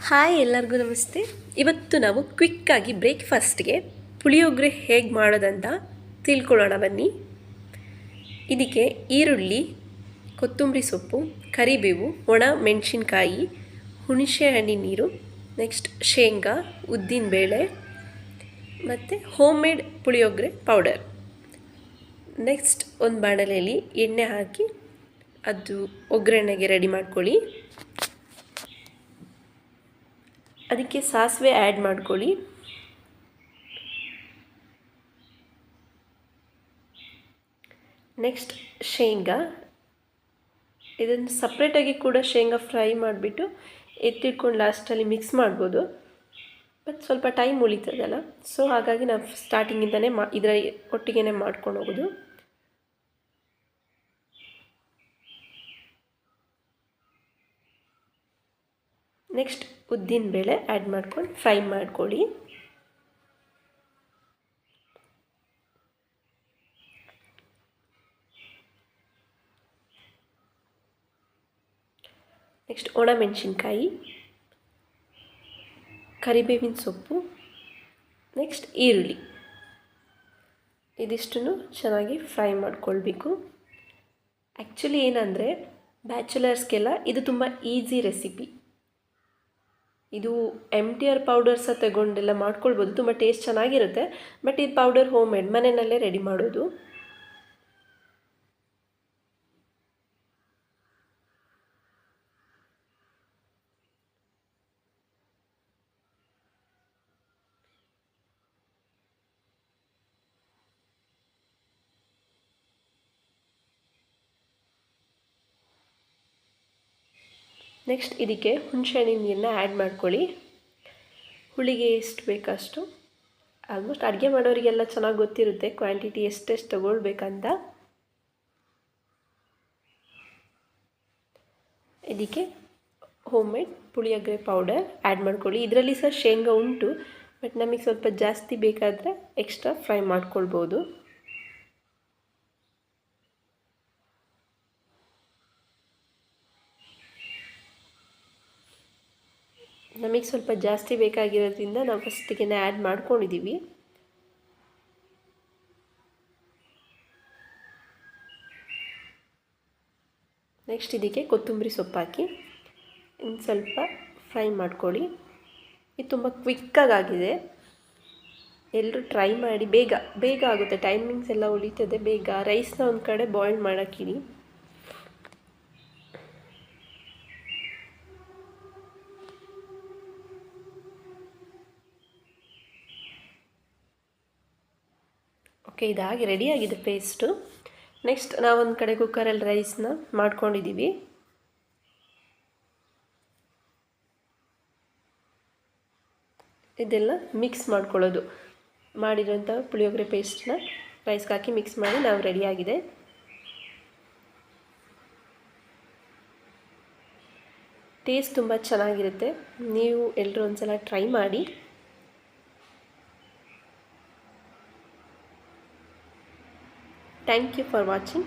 Hi ಎಲ್ಲರಿಗೂ ನಮಸ್ತೆ. ಇವತ್ತು ನಾವು ಕ್ವಿಕ್ಕಾಗಿ ಬ್ರೇಕ್ಫಾಸ್ಟ್ಗೆ ಪುಳಿಯೋಗರೆ ಹೇಗೆ ಮಾಡೋದಂತ ತಿಳ್ಕೊಳ್ಳೋಣ ಬನ್ನಿ. ಇದಕ್ಕೆ ಈರುಳ್ಳಿ, ಕೊತ್ತಂಬರಿ ಸೊಪ್ಪು, ಕರಿಬೇವು, ಒಣ ಮೆಣಸಿನ್ಕಾಯಿ, ಹುಣಸೆ ಹಣ್ಣಿನ ನೀರು, ನೆಕ್ಸ್ಟ್ ಶೇಂಗಾ, ಉದ್ದಿನಬೇಳೆ ಮತ್ತು home made puliyogare powder. Next ಒಂದು ಬಾಣಲೆಯಲ್ಲಿ ಎಣ್ಣೆ ಹಾಕಿ ಅದು ಒಗ್ಗರಣೆಗೆ ರೆಡಿ ಮಾಡ್ಕೊಳ್ಳಿ. ಅದಕ್ಕೆ ಸಾಸಿವೆ ಆ್ಯಡ್ ಮಾಡ್ಕೊಳ್ಳಿ. ನೆಕ್ಸ್ಟ್ ಶೇಂಗಾ, ಇದನ್ನು ಸಪ್ರೇಟಾಗಿ ಕೂಡ ಶೇಂಗಾ ಫ್ರೈ ಮಾಡಿಬಿಟ್ಟು ಎತ್ತಿಟ್ಕೊಂಡು ಲಾಸ್ಟಲ್ಲಿ ಮಿಕ್ಸ್ ಮಾಡ್ಬೋದು, ಬಟ್ ಸ್ವಲ್ಪ ಟೈಮ್ ಉಳಿತದಲ್ಲ, ಸೊ ಹಾಗಾಗಿ ನಾವು ಸ್ಟಾರ್ಟಿಂಗಿಂದನೇ ಇದರ ಒಟ್ಟಿಗೆ ಮಾಡ್ಕೊಂಡು ಹೋಗೋದು. ನೆಕ್ಸ್ಟ್ ಉದ್ದಿನಬೇಳೆ ಆ್ಯಡ್ ಮಾಡ್ಕೊಂಡು ಫ್ರೈ ಮಾಡ್ಕೊಳ್ಳಿ. ನೆಕ್ಸ್ಟ್ ಒಣ ಮೆಣಸಿನ್ಕಾಯಿ, ಕರಿಬೇವಿನ ಸೊಪ್ಪು, ನೆಕ್ಸ್ಟ್ ಈರುಳ್ಳಿ, ಇದಿಷ್ಟನ್ನು ಚೆನ್ನಾಗಿ ಫ್ರೈ ಮಾಡ್ಕೊಳ್ಬೇಕು. ಆ್ಯಕ್ಚುಲಿ ಏನಂದರೆ ಬ್ಯಾಚುಲರ್ಸ್ಗೆಲ್ಲ ಇದು ತುಂಬ ಈಸಿ ರೆಸಿಪಿ. ಇದು MTR ಪೌಡರ್ಸ ತಗೊಂಡೆಲ್ಲ ಮಾಡ್ಕೊಳ್ಬೋದು, ತುಂಬ ಟೇಸ್ಟ್ ಚೆನ್ನಾಗಿರುತ್ತೆ. ಬಟ್ ಇದು ಪೌಡರ್ ಹೋಮ್ ಮೇಡ್, ಮನೆಯಲ್ಲೇ ರೆಡಿ ಮಾಡೋದು. ನೆಕ್ಸ್ಟ್ ಇದಕ್ಕೆ ಹುಣಸೆಹಣ್ಣಿನ ನೀರನ್ನ ಆ್ಯಡ್ ಮಾಡ್ಕೊಳ್ಳಿ. ಹುಳಿಗೆ ಎಷ್ಟು ಬೇಕಷ್ಟು, ಆಲ್ಮೋಸ್ಟ್ ಅಡುಗೆ ಮಾಡೋರಿಗೆಲ್ಲ ಚೆನ್ನಾಗಿ ಗೊತ್ತಿರುತ್ತೆ ಕ್ವಾಂಟಿಟಿ ಎಷ್ಟೆಷ್ಟು ತಗೊಳ್ಬೇಕಂತ. ಇದಕ್ಕೆ home made puliyogare powder add ಮಾಡ್ಕೊಳ್ಳಿ. ಇದರಲ್ಲಿ ಸಹ ಶೇಂಗಾ ಉಂಟು, ಬಟ್ ನಮಗೆ ಸ್ವಲ್ಪ ಜಾಸ್ತಿ ಬೇಕಾದರೆ ಎಕ್ಸ್ಟ್ರಾ ಫ್ರೈ ಮಾಡ್ಕೊಳ್ಬೋದು. ನಮಗೆ ಸ್ವಲ್ಪ ಜಾಸ್ತಿ ಬೇಕಾಗಿರೋದ್ರಿಂದ ನಾವು ಫಸ್ಟಿಗೆ ಆ್ಯಡ್ ಮಾಡ್ಕೊಂಡಿದ್ದೀವಿ. ನೆಕ್ಸ್ಟ್ ಇದಕ್ಕೆ ಕೊತ್ತಂಬರಿ ಸೊಪ್ಪು ಹಾಕಿ ಇನ್ನು ಸ್ವಲ್ಪ ಫ್ರೈ ಮಾಡ್ಕೊಳ್ಳಿ. ಇದು ತುಂಬ ಕ್ವಿಕ್ಕಾಗಿದೆ, ಎಲ್ಲರೂ ಟ್ರೈ ಮಾಡಿ. ಬೇಗ ಬೇಗ ಆಗುತ್ತೆ, ಟೈಮಿಂಗ್ಸ್ ಎಲ್ಲ ಉಳಿತದೆ. ಬೇಗ ರೈಸ್ನ ಒಂದು ಕಡೆ ಬಾಯ್ಲ್ ಮಾಡೋಕ್ಕಿಡಿ. ಓಕೆ, ಇದಾಗಿ ರೆಡಿಯಾಗಿದೆ ಪೇಸ್ಟು. ನೆಕ್ಸ್ಟ್ ನಾವೊಂದು ಕಡೆ ಕುಕ್ಕರಲ್ಲಿ ರೈಸ್ನ ಮಾಡ್ಕೊಂಡಿದ್ದೀವಿ. ಇದೆಲ್ಲ ಮಿಕ್ಸ್ ಮಾಡ್ಕೊಳ್ಳೋದು, ಮಾಡಿರೋಂಥ ಪುಳಿಯೋಗರೆ ಪೇಸ್ಟನ್ನ ರೈಸ್ಗೆ ಹಾಕಿ ಮಿಕ್ಸ್ ಮಾಡಿ ನಾವು ರೆಡಿಯಾಗಿದೆ. ಟೇಸ್ಟ್ ತುಂಬ ಚೆನ್ನಾಗಿರುತ್ತೆ, ನೀವು ಎಲ್ಲರೂ ಒಂದ್ಸಲ ಟ್ರೈ ಮಾಡಿ. Thank you for watching.